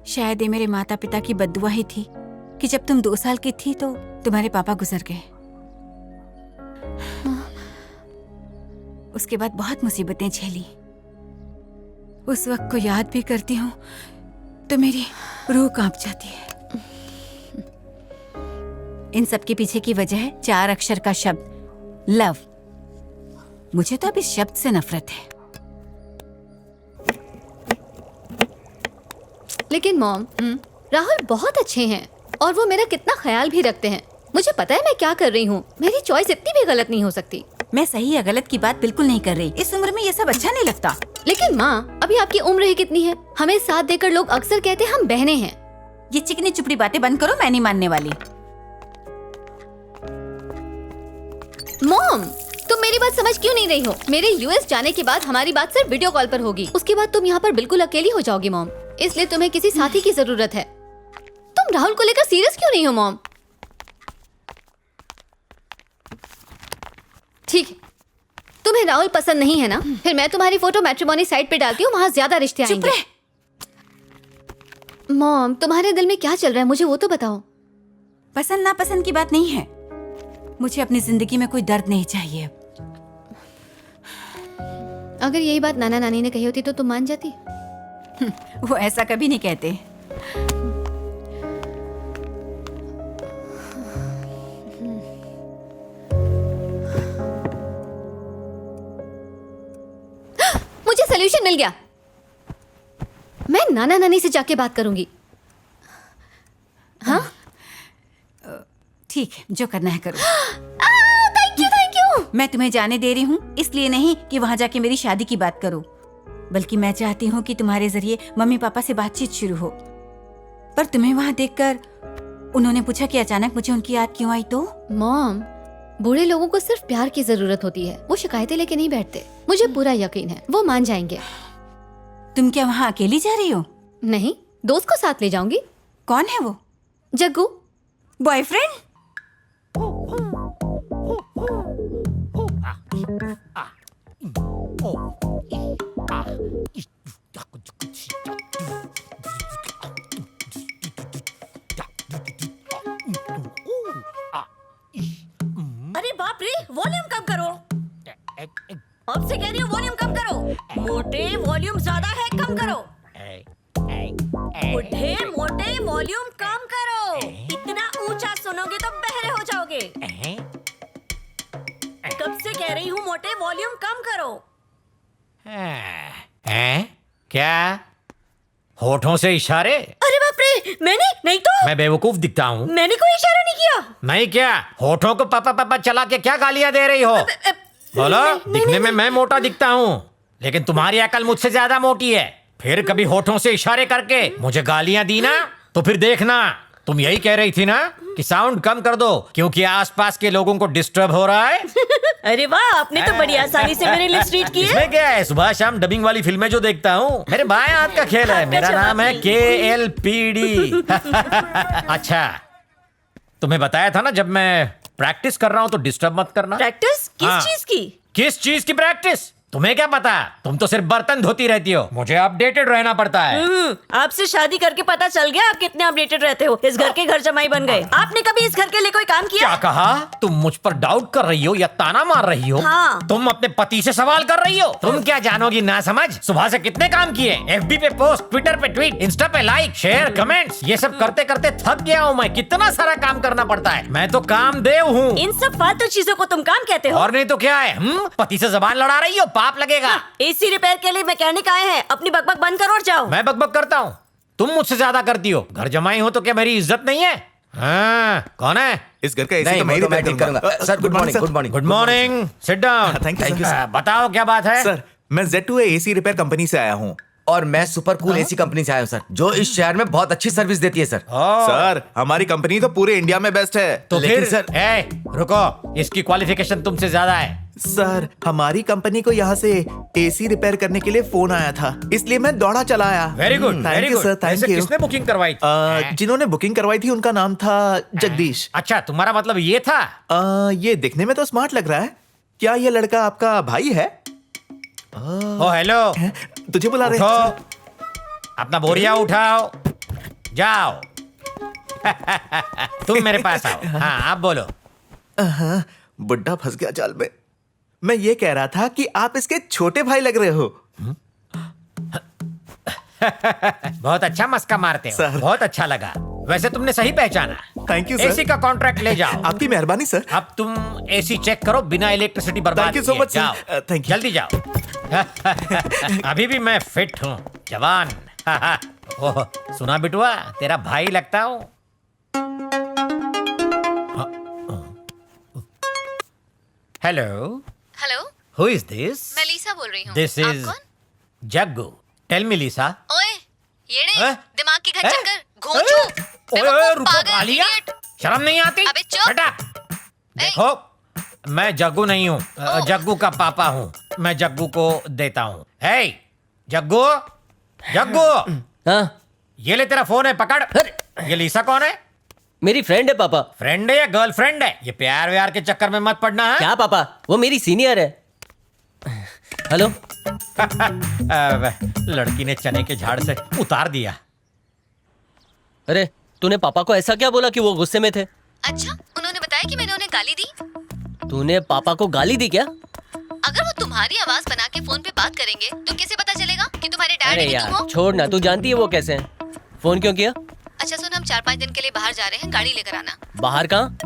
शायद ये मेरे माता पिता की बद्दुआ ही थी कि जब तुम 2 साल की थी तो तुम्हारे पापा गुजर गए। उसके बाद बहुत मुसीबतें झेली। उस वक्त को याद भी करती हूँ तो मेरी रूह कांप जाती है। इन सब के पीछे की वजह है 4 अक्षर का शब्द लव। मुझे तो अब इस शब्द से नफरत है। लेकिन मॉम, राहुल बहुत अच्छे हैं और वो मेरा कितना ख्याल भी रखते हैं। मुझे पता है मैं क्या कर रही हूँ। मेरी चॉइस इतनी भी गलत नहीं हो सकती। मैं सही या गलत की बात बिल्कुल नहीं कर रही। इस उम्र में ये सब अच्छा नहीं लगता। लेकिन माँ, अभी आपकी उम्र ही कितनी है? हमें साथ देकर लोग अक्सर कहते हैं हम बहनें हैं। ये चिकनी चुपड़ी बातें बंद करो, मैं नहीं मानने वाली। मॉम, तुम मेरी बात समझ क्यों नहीं रही हो? मेरे यूएस जाने के बाद हमारी बात सिर्फ वीडियो कॉल पर होगी। उसके बाद तुम यहाँ पर बिल्कुल अकेली हो जाओगी मॉम। इसलिए तुम्हें किसी साथी की जरूरत है। तुम राहुल को लेकर सीरियस क्यों नहीं हो मॉम? ठीक है, तुम्हें राहुल पसंद नहीं है ना? फिर मैं तुम्हारी फोटो मैट्रिमोनी साइट पे डालती हूँ, वहाँ ज्यादा रिश्ते आएंगे। मॉम, तुम्हारे दिल में क्या चल रहा है मुझे वो तो बताओ। पसंद नापसंद की बात नहीं है। मुझे अपनी जिंदगी में कोई दर्द नहीं चाहिए। अगर यही बात नाना नानी ने कही होती तो तुम मान जाती? वो ऐसा कभी नहीं कहते। मुझे सॉल्यूशन मिल गया। मैं नाना नानी से जाके बात करूंगी। हाँ, ठीक है, जो करना है करो। Thank you, thank you. मैं तुम्हें जाने दे रही हूँ इसलिए नहीं कि वहाँ जाके मेरी शादी की बात करो, बल्कि मैं चाहती हूँ कि तुम्हारे जरिए मम्मी पापा से बातचीत शुरू हो। पर तुम्हें वहाँ देखकर उन्होंने पूछा कि अचानक मुझे उनकी याद क्यों आई तो? मॉम, बूढ़े लोगों को सिर्फ प्यार की जरूरत होती है। वो शिकायतें लेके नहीं बैठते। मुझे पूरा यकीन है वो मान जाएंगे। तुम क्या वहाँ अकेली जा रही हो? नहीं, दोस्त को साथ ले जाऊंगी। कौन है वो? जग्गू। बॉयफ्रेंड? अरे बाप रे, वॉल्यूम कम करो। अब से कह रही हूँ वॉल्यूम कम करो। मोटे, वॉल्यूम ज्यादा है, कम करो। बुढ़े, मोटे, वॉल्यूम कम करो। इतना ऊंचा सुनोगे तो बहरे हो जाओगे। कब से कह रही हूँ मोटे, वॉल्यूम कम करो। क्या होठों से इशारे? अरे बाप रे, मैंने नहीं तो। मैं बेवकूफ दिखता हूँ? मैंने कोई इशारा नहीं किया। नहीं क्या? होठों को पापा पापा चला के क्या गालियां दे रही हो? बोलो। दिखने में मैं मोटा दिखता हूँ, लेकिन तुम्हारी अकल मुझसे ज्यादा मोटी है। फिर कभी होठों से इशारे करके मुझे गालियां दी ना तो फिर देखना। तुम यही कह रही थी ना कि साउंड कम कर दो क्योंकि आसपास के लोगों को डिस्टर्ब हो रहा है। अरे वाह, आपने तो बड़ी आसानी से मेरे लिप्स रीड किए। इसमें क्या है? सुबह शाम डबिंग वाली फिल्में जो देखता हूँ। मेरे बाएं हाथ का खेल है। मेरा नाम है KLPD। अच्छा, तुम्हें बताया था ना जब मैं प्रैक्टिस कर रहा हूँ तो डिस्टर्ब मत करना। प्रैक्टिस किस हाँ। चीज की? किस चीज की प्रैक्टिस? तुम्हें क्या पता? तुम तो सिर्फ बर्तन धोती रहती हो। मुझे अपडेटेड रहना पड़ता है। आपसे शादी करके पता चल गया आप कितने अपडेटेड रहते हो। इस घर के घर जमाई बन गए। आपने कभी इस घर के लिए कोई काम किया? क्या कहा? तुम मुझ पर डाउट कर रही हो या ताना मार रही हो? हाँ। तुम अपने पति से सवाल कर रही हो? तुम क्या जानोगी ना समझ? सुबह से कितने काम किए। FB पे पोस्ट, ट्विटर पे ट्वीट, इंस्टा पे लाइक, शेयर, कमेंट्स, ये सब करते करते थक गया हूँ मैं। कितना सारा काम करना पड़ता है। मैं तो कामदेव हूँ। इन सब फालतू चीजों को तुम काम कहते हो? और नहीं तो क्या है? पति से जबान लड़ा रही हो, पाप लगेगा। AC रिपेयर के लिए मैकेनिक आए हैं। अपनी बकबक बंद करो और जाओ। मैं बकबक करता हूँ? तुम मुझसे ज्यादा करती हो। घर जमाई हो तो क्या मेरी इज्जत नहीं है? हाँ, कौन है? इस घर का एसी तो मैं ही रिपेयर करूंगा। Sir good morning. Good morning. Good morning. Sit down. Thank you sir. बताओ क्या बात है? सर, मैं Z2A एसी रिपेयर कंपनी से आया हूँ। और मैं सुपर कूल एसी कंपनी से आया हूँ सर, जो इस शहर में बहुत अच्छी सर्विस देती है सर। सर, हमारी कंपनी तो पूरे इंडिया में बेस्ट है। तो लेकिन फिर सर- रुको, इसकी क्वालिफिकेशन तुमसे ज्यादा है। सर, हमारी कंपनी को यहाँ से एसी रिपेयर करने के लिए फोन आया था, इसलिए मैं दौड़ा चला आया। Very good, very thank you good. Sir, thank you. किसने बुकिंग करवाई थी? जिन्होंने बुकिंग करवाई थी उनका नाम था जगदीश। अच्छा, तुम्हारा मतलब ये था? ये दिखने में तो स्मार्ट लग रहा है। क्या ये लड़का आपका भाई है? ओ हेलो, तुझे बुला रहे उठो, हैं। अपना बोरिया उठाओ। जाओ। तुम मेरे पास आओ। हाँ, आप बोलो। बुड्ढा फंस गया जाल में। मैं ये कह रहा था कि आप इसके छोटे भाई लग रहे हो। बहुत अच्छा मस्का मारते हो। सर। बहुत अच्छा लगा। वैसे तुमने सही पहचाना। Thank you sir. एसी का कॉन्ट्रैक्ट ले जाओ। आपकी मेहरबानी सर। अब तुम एसी चेक करो बिना इलेक्ट्रिसिटी बर्बाद Thank you so किए। much, sir. जाओ। Thank you. जल्दी जाओ। अभी भी मैं फिट हूँ, जवान। ओह, सुना बिटुआ, तेरा भाई लगता हूँ। Hello, hello, who is this? मैं लीसा बोल रही हूँ। दिस आप इज कौन? जग्गू। Tell me Lisa. ओए, ये नहीं, हैं? दिमाग की घर हैं? चक्कर, घोंचू, ओए, बेवकूफ, रुको पागल, गालियाँ। idiot। शर्म नहीं आती? अबे चुप। हटा। देखो, मैं जग्गू नहीं हूँ, जग्गू का पापा हूँ। मैं जग्गू को देता हूँ। हे, जग्गू, जग्गू, हाँ, ये ले तेरा फोन है, पकड़। ये लीसा कौन है? मेरी फ्रेंड है पापा। फ्रेंड है या गर्लफ्रेंड है? ये प्यार व्यार के चक्कर में मत पड़ना है। क्या पापा, वो मेरी सीनियर है। हेलो। लड़की ने चने के झाड़ से उतार दिया। अरे तूने पापा को ऐसा क्या बोला कि वो गुस्से में थे? अच्छा, उन्होंने बताया कि मैंने उन्हें गाली दी। तूने पापा को गाली दी क्या? अगर वो तुम्हारी आवाज बना के फोन पे बात करेंगे तो कैसे पता चलेगा कि तुम्हारे डैड अरे है कि तुम यार हो? छोड़ ना, तू जानती है वो कैसे हैं। फोन क्यों किया? अच्छा सुन, हम 4-5 दिन के लिए बाहर जा रहे हैं, गाड़ी लेकर आना। बाहर कहाँ?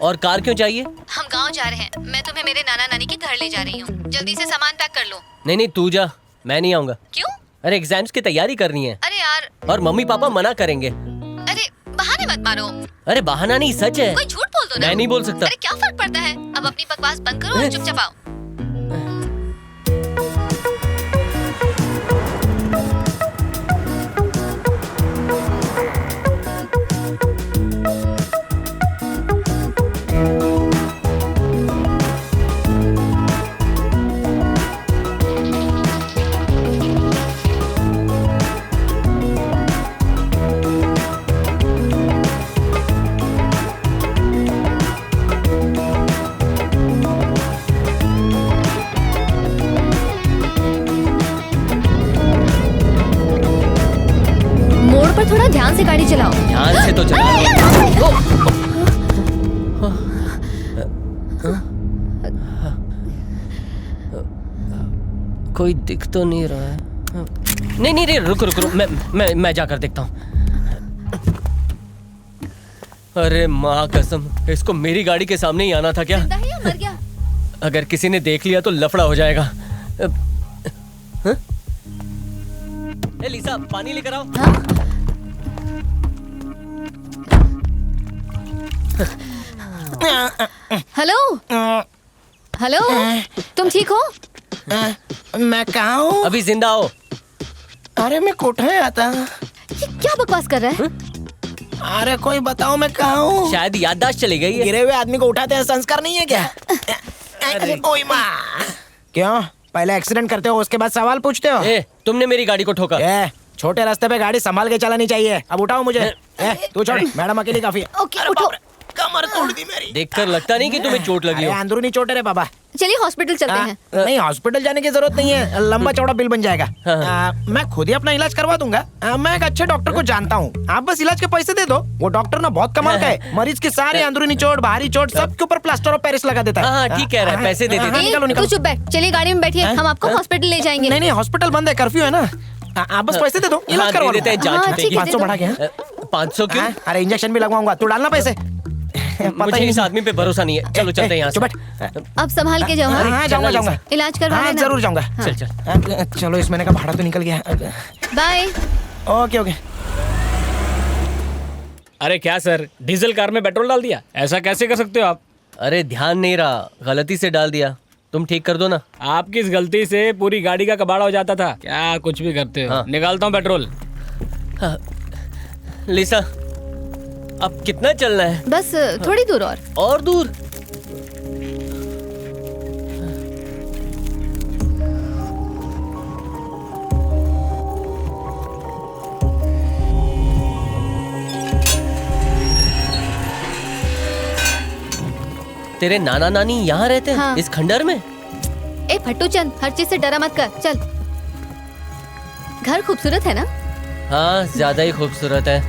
और कार क्यों चाहिए? हम गांव जा रहे हैं, मैं तुम्हें मेरे नाना नानी के घर ले जा रही हूँ। जल्दी से सामान पैक कर लो। नहीं नहीं, तू जा, मैं नहीं आऊंगा। क्यों? अरे एग्जाम्स की तैयारी करनी है अरे यार, और मम्मी पापा मना करेंगे। अरे बहाने मत मारो, अरे बहाना नहीं, सच है। कोई झूठ बोल दो ना। मैं नहीं बोल सकता। अरे क्या फर्क पड़ता है, अब अपनी बकवास बंद करो और चुपचाप आओ। मोड़ पर थोड़ा ध्यान से गाड़ी चलाओ। ध्यान से तो चला। कोई दिख तो नहीं रहा है। नहीं नहीं नहीं, रुक रुक रुक, मैं जाकर देखता हूँ। अरे माँ कसम, इसको मेरी गाड़ी के सामने ही आना था क्या? जिंदा है या मर गया? अगर किसी ने देख लिया तो लफड़ा हो जाएगा। हाँ? ए लीसा, पानी लेकर आओ। हाँ? हेलो हेलो, तुम ठीक हो? मैं कहाँ हूँ? अभी जिंदा हो। अरे मैं कोठा आता। ये क्या बकवास कर रहा है? अरे कोई बताओ मैं कहाँ हूँ? शायद याददाश्त चली गई है। गिरे हुए आदमी को उठाते हैं संस्कार नहीं है क्या? ओए माँ, क्यों पहले एक्सीडेंट करते हो उसके बाद सवाल पूछते हो? ए, तुमने मेरी गाड़ी को ठोका। छोटे रास्ते पे गाड़ी संभाल के चलानी चाहिए। अब उठाओ मुझे। तू छोड़, मैडम अकेली काफी है। ओके, उठो। कमर तोड़ दी मेरी। देखकर लगता नहीं कि तुम्हें चोट लगी हो। अंदरूनी चोट है रे बाबा। चलिए हॉस्पिटल चलते हैं। नहीं, हॉस्पिटल जाने की जरूरत नहीं है, लंबा चौड़ा बिल बन जाएगा। मैं खुद ही अपना इलाज करवा दूंगा। मैं एक अच्छे डॉक्टर को जानता हूँ, आप बस इलाज के पैसे दे दो। वो डॉक्टर ना बहुत कमाल का है, मरीज की सारी अंदरूनी चोट, बाहरी चोट सबके ऊपर प्लास्टर ऑफ पेरिस लगा देता है। हाँ ठीक कह रहा है, पैसे दे देते। निकालो तू निकालो। चुप बैठ, चलिए गाड़ी में बैठिए, हम आपको हॉस्पिटल ले जाएंगे। नहीं नहीं, हॉस्पिटल बंद है, कर्फ्यू है ना। आप बस पैसे दे दो, इलाज हाँ, करवा दे देते हैं, दूंगा। जान हाँ, छूटेगी। ठीक है, 500 बढ़ा के। 500 क्यों? अरे इंजेक्शन भी लगवाऊंगा, तू डालना पैसे। मुझे इस आदमी पे भरोसा नहीं है। चलो चलते हैं यहाँ से। अब संभाल के जाओ। हाँ जाऊंगा जाऊंगा, इलाज करवा हाँ लेना। जरूर जाऊंगा। चल चल। चलो, इस महीने का भाड़ा तो निकल गया। बाय। Okay okay. अरे क्या सर, डीजल कार में पेट्रोल डाल दिया? ऐसा कैसे कर सकते हो आप? अरे ध्यान नहीं रहा, गलती से डाल दिया। तुम ठीक कर दो ना। आपकी इस गलती से पूरी गाड़ी का कबाड़ा हो जाता था। क्या कुछ भी करते हो। हाँ। निकालता हूँ पेट्रोल। लिसा, अब कितना चलना है? बस थोड़ी दूर और दूर? तेरे नाना नानी यहाँ रहते हैं? हाँ। इस खंडर में? ए फट्टू चंद, हर चीज से डरा मत कर, चल। घर खूबसूरत है ना? हाँ, ज्यादा ही खूबसूरत है।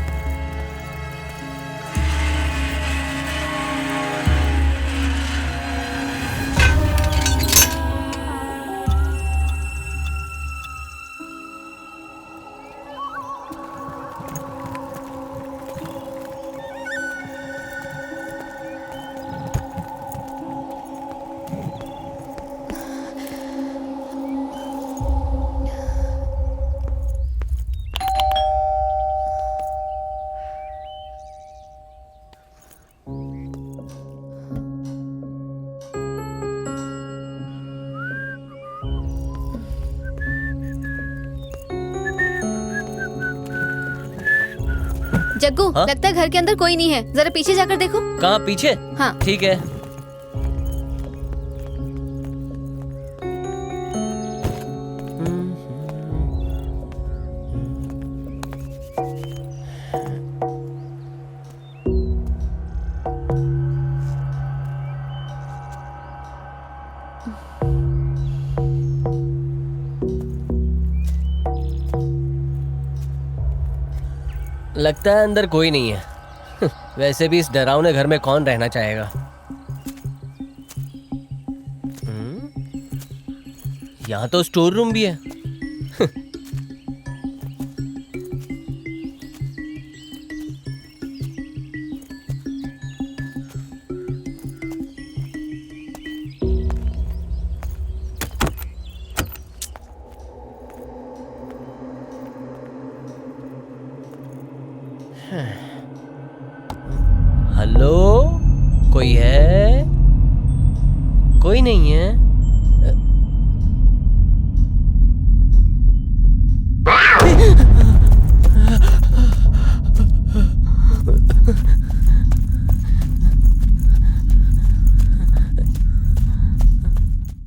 जग्गू, हाँ? लगता है घर के अंदर कोई नहीं है, जरा पीछे जाकर देखो। कहाँ पीछे? हाँ। ठीक है। लगता है अंदर कोई नहीं है। वैसे भी इस डरावने घर में कौन रहना चाहेगा। यहाँ तो स्टोर रूम भी है। हेलो, कोई है? कोई नहीं है।